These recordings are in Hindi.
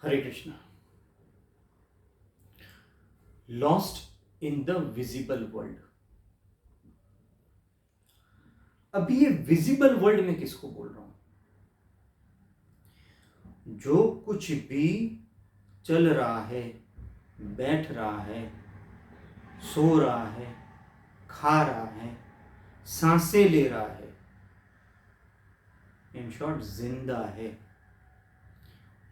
Hare Krishna. Lost in the visible world. अभी ये विजिबल वर्ल्ड में किसको बोल रहा हूं? जो कुछ भी चल रहा है, बैठ रहा है, सो रहा है, खा रहा है, सांसें ले रहा है, इन शॉर्ट जिंदा है,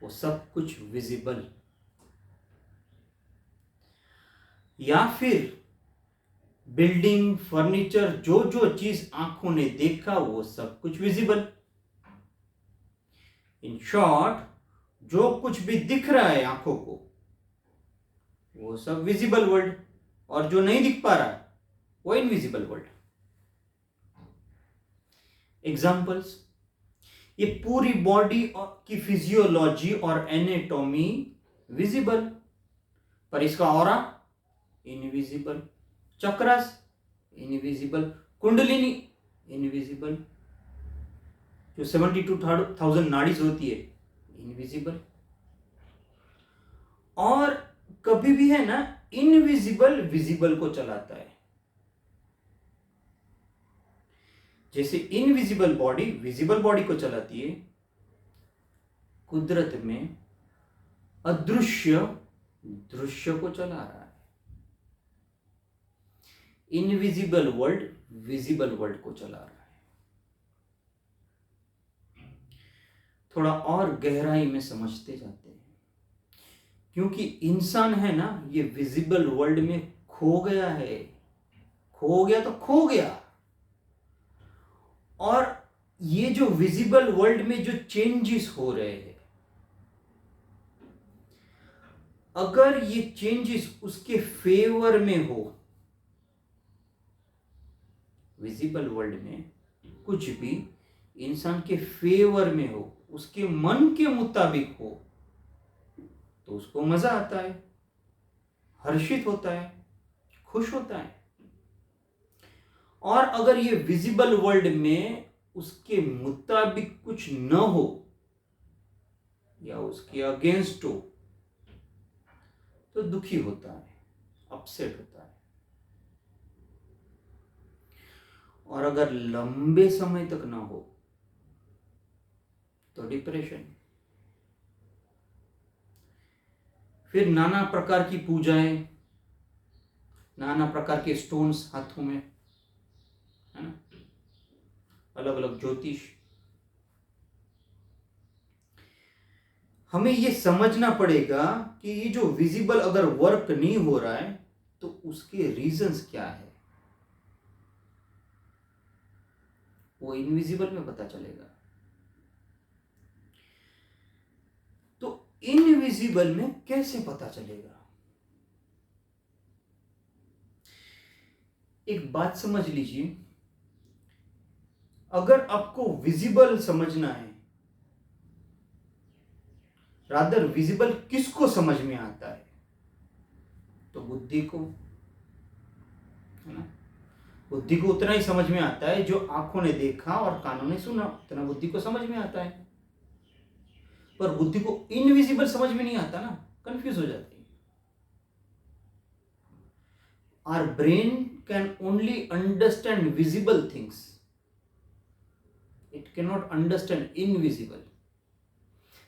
वो सब कुछ विजिबल। या फिर बिल्डिंग, फर्नीचर, जो जो चीज आंखों ने देखा वो सब कुछ विजिबल। इन शॉर्ट, जो कुछ भी दिख रहा है आंखों को वो सब विजिबल वर्ल्ड, और जो नहीं दिख पा रहा है वो इनविजिबल वर्ल्ड। एग्जाम्पल्स, ये पूरी बॉडी की फिजियोलॉजी और एनाटॉमी विजिबल, पर इसका aura invisible. Chakras invisible, kundalini invisible, जो 72,000 नाड़ीज होती है इनविजिबल। और कभी भी है ना, इनविजिबल विजिबल को चलाता है। जैसे इनविजिबल बॉडी विजिबल बॉडी को चलाती है, कुदरत में अदृश्य दृश्य को चला रहा है। इनविजिबल वर्ल्ड विजिबल वर्ल्ड को चला रहा है। थोड़ा और गहराई में समझते जाते हैं, क्योंकि इंसान है ना, ये विजिबल वर्ल्ड में खो गया है। खो गया तो खो गया। और ये जो विजिबल वर्ल्ड में जो चेंजेस हो रहे हैं, अगर ये चेंजेस उसके फेवर में हो, विजिबल वर्ल्ड में कुछ भी इंसान के फेवर में हो, उसके मन के मुताबिक हो, तो उसको मजा आता है, हर्षित होता है, खुश होता है। और अगर ये विजिबल वर्ल्ड में उसके मुताबिक कुछ न हो या उसके अगेंस्ट हो, तो दुखी होता है, अपसेट होता है। और अगर लंबे समय तक ना हो तो डिप्रेशन। फिर नाना प्रकार की पूजाएं, नाना प्रकार के स्टोन्स हाथों में, है ना, अलग अलग ज्योतिष। हमें ये समझना पड़ेगा कि ये जो विजिबल अगर वर्क नहीं हो रहा है तो उसके रीजंस क्या है, वो इनविजिबल में पता चलेगा। तो इनविजिबल में कैसे पता चलेगा? एक बात समझ लीजिए, अगर आपको विजिबल समझना है, रादर विजिबल किसको समझ में आता है, तो बुद्धि को, है ना। बुद्धि को उतना ही समझ में आता है जो आंखों ने देखा और कानों ने सुना, उतना बुद्धि को समझ में आता है। पर बुद्धि को इनविजिबल समझ में नहीं आता ना, कंफ्यूज हो जाती है। Our brain can only understand visible things, it can not understand invisible.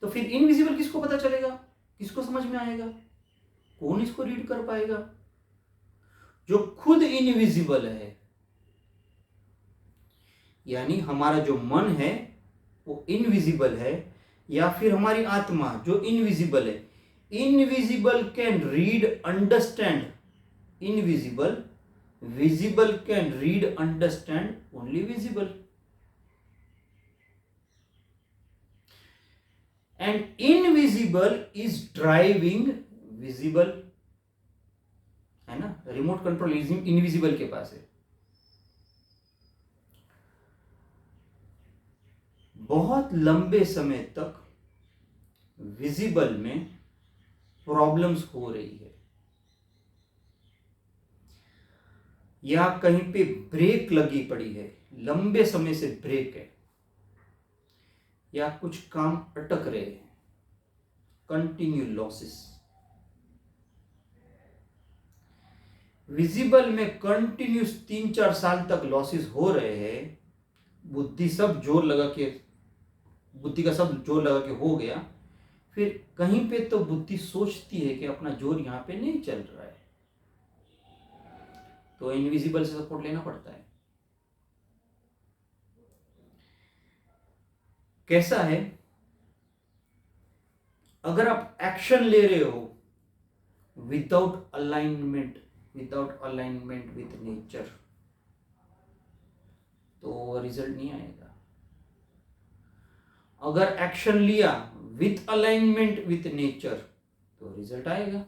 तो फिर इनविजिबल किसको पता चलेगा, किसको समझ में आएगा, कौन इसको रीड कर पाएगा? जो खुद इनविजिबल है, यानी हमारा जो मन है वो इनविजिबल है, या फिर हमारी आत्मा जो इनविजिबल है। Invisible can read understand invisible, visible can read understand only visible. And invisible is driving visible, है ना। रिमोट कंट्रोल इनविजिबल के पास है। बहुत लंबे समय तक विजिबल में प्रॉब्लम्स हो रही है, या कहीं पे ब्रेक लगी पड़ी है, लंबे समय से ब्रेक है, या कुछ काम अटक रहे हैं, कंटिन्यू लॉसेस। विजिबल में कंटिन्यूस 3-4 साल तक लॉसेस हो रहे हैं, बुद्धि का सब जोर लगा के हो गया, फिर कहीं पे तो बुद्धि सोचती है कि अपना जोर यहां पे नहीं चल रहा है, तो इनविजिबल से सपोर्ट लेना पड़ता है। कैसा है, अगर आप एक्शन ले रहे हो विदाउट अलाइनमेंट विथ नेचर, तो रिजल्ट नहीं आएगा। अगर एक्शन लिया विथ अलाइनमेंट विथ नेचर, तो रिजल्ट आएगा।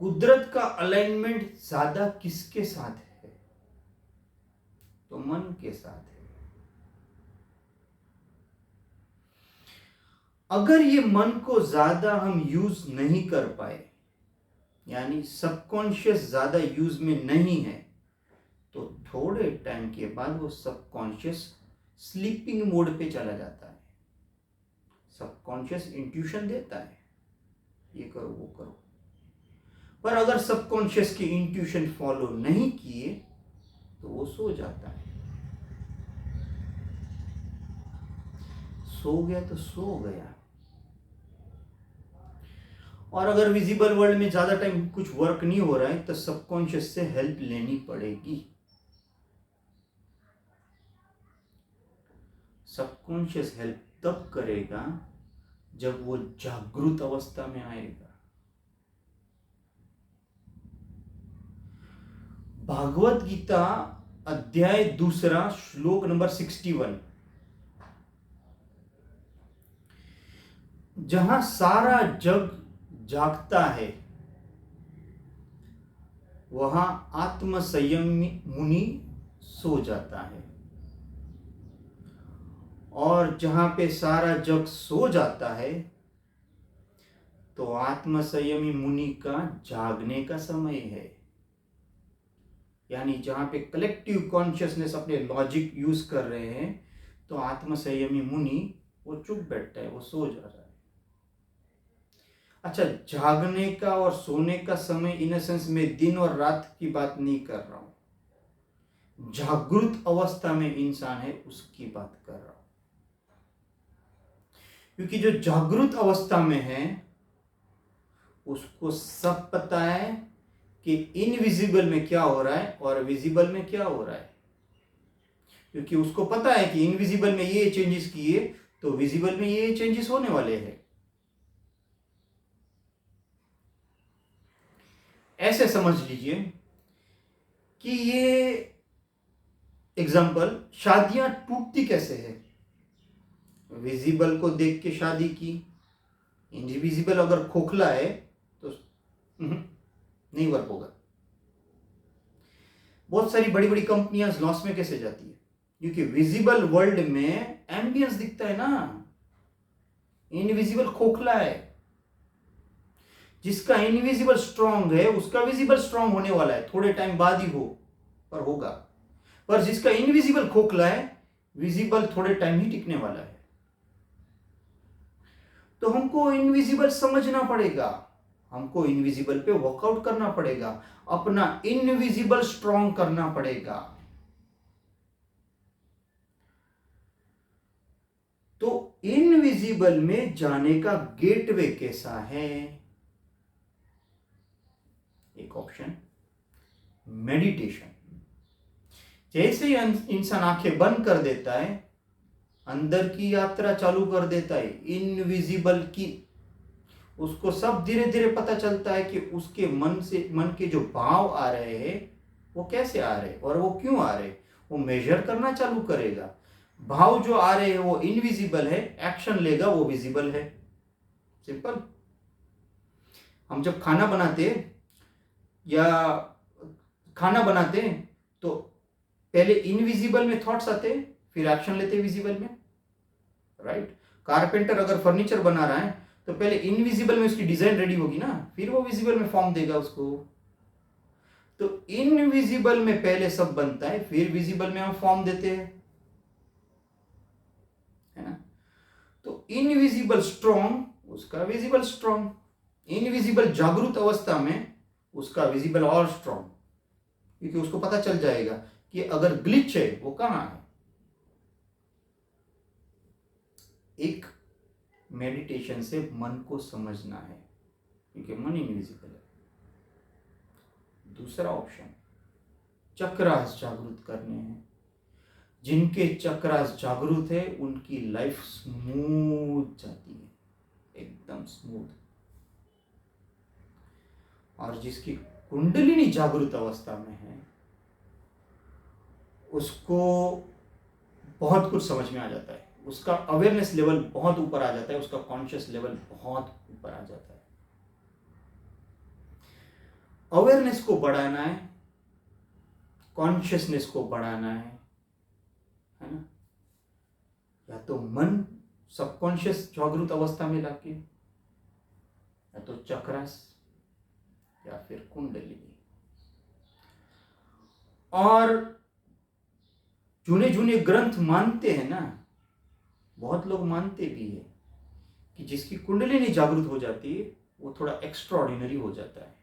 कुदरत का अलाइनमेंट ज्यादा किसके साथ है? तो मन के साथ है। अगर ये मन को ज्यादा हम यूज नहीं कर पाए, यानी सबकॉन्शियस ज्यादा यूज में नहीं है, तो थोड़े टाइम के बाद वो सबकॉन्शियस स्लीपिंग मोड पे चला जाता है। सबकॉन्शियस इंट्यूशन देता है, ये करो वो करो, पर अगर सबकॉन्शियस की इंट्यूशन फॉलो नहीं किए तो वो सो जाता है। सो गया तो सो गया। और अगर विजिबल वर्ल्ड में ज्यादा टाइम कुछ वर्क नहीं हो रहा है, तो सबकॉन्शियस से हेल्प लेनी पड़ेगी। सबकॉन्शियस हेल्प तब करेगा जब वो जागृत अवस्था में आएगा। भागवत गीता अध्याय 2 श्लोक नंबर 61, जहां सारा जग जागता है, वहां आत्म संयमी मुनि सो जाता है, और जहां पे सारा जग सो जाता है, तो आत्म संयमी मुनि का जागने का समय है। यानी जहां पे कलेक्टिव कॉन्शियसनेस अपने लॉजिक यूज कर रहे हैं, तो आत्म संयमी मुनि वो चुप बैठता है, वो सो जा रहा है। अच्छा, जागने का और सोने का समय इन सेंस में दिन और रात की बात नहीं कर रहा हूं, जागृत अवस्था में इंसान है उसकी बात कर रहा हूं। क्योंकि जो जागृत अवस्था में है उसको सब पता है कि इनविजिबल में क्या हो रहा है और विजिबल में क्या हो रहा है। क्योंकि उसको पता है कि इनविजिबल में ये चेंजेस किए तो विजिबल में ये चेंजेस होने वाले हैं। ऐसे समझ लीजिए कि ये एग्जाम्पल, शादियां टूटती कैसे है? विजिबल को देख के शादी की, इनविजिबल अगर खोखला है तो नहीं वर्क होगा। बहुत सारी बड़ी बड़ी कंपनियां लॉस में कैसे जाती है? क्योंकि विजिबल वर्ल्ड में एम्बियंस दिखता है ना, इनविजिबल खोखला है। जिसका इनविजिबल स्ट्रांग है उसका विजिबल स्ट्रांग होने वाला है, थोड़े टाइम बाद ही हो पर होगा। पर जिसका इनविजिबल खोखला है, विजिबल थोड़े टाइम ही टिकने वाला है। तो हमको इनविजिबल समझना पड़ेगा, हमको इनविजिबल पे वर्कआउट करना पड़ेगा, अपना इनविजिबल स्ट्रांग करना पड़ेगा। तो इनविजिबल में जाने का गेटवे कैसा है? एक ऑप्शन मेडिटेशन। जैसे ही इंसान आंखें बंद कर देता है, अंदर की यात्रा चालू कर देता है इनविजिबल की, उसको सब धीरे धीरे पता चलता है कि उसके मन के जो भाव आ रहे हैं वो कैसे आ रहे हैं और वो क्यों आ रहे हैं। वो मेजर करना चालू करेगा। भाव जो आ रहे हैं वो इनविजिबल है, एक्शन लेगा वो विजिबल है। सिंपल। हम जब खाना बनाते हैं तो पहले इनविजिबल में थॉट्स आते हैं, फिर एक्शन लेते हैं विजिबल में, राइट। कारपेंटर अगर फर्नीचर बना रहा है तो पहले इनविजिबल में उसकी डिजाइन रेडी होगी ना, फिर वो विजिबल में फॉर्म देगा उसको। तो इनविजिबल में पहले सब बनता है, फिर विजिबल में हम फॉर्म देते हैं। इनविजिबल स्ट्रॉन्ग उसका विजिबल स्ट्रॉन्ग, इनविजिबल जागृत अवस्था में उसका विजिबल और स्ट्रॉन्ग, क्योंकि उसको पता चल जाएगा कि अगर ग्लिच है वो कहां है। एक मेडिटेशन से मन को समझना है, क्योंकि मन इनविजिबल है। दूसरा ऑप्शन चक्रास जागृत करने हैं। जिनके चक्रास जागृत है उनकी लाइफ स्मूथ जाती है, एकदम स्मूथ। और जिसकी कुंडलिनी जागृत अवस्था में है उसको बहुत कुछ समझ में आ जाता है, उसका अवेयरनेस लेवल बहुत ऊपर आ जाता है, उसका कॉन्शियस लेवल बहुत ऊपर आ जाता है। अवेयरनेस को बढ़ाना है, कॉन्शियसनेस को बढ़ाना है ना, या तो मन सबकॉन्शियस जागृत अवस्था में लाके, या तो चक्रास, या फिर कुंडलिनी। और जूने जूने ग्रंथ मानते हैं ना, बहुत लोग मानते भी है कि जिसकी कुंडलिनी जागृत हो जाती है वो थोड़ा एक्स्ट्राऑर्डिनरी हो जाता है,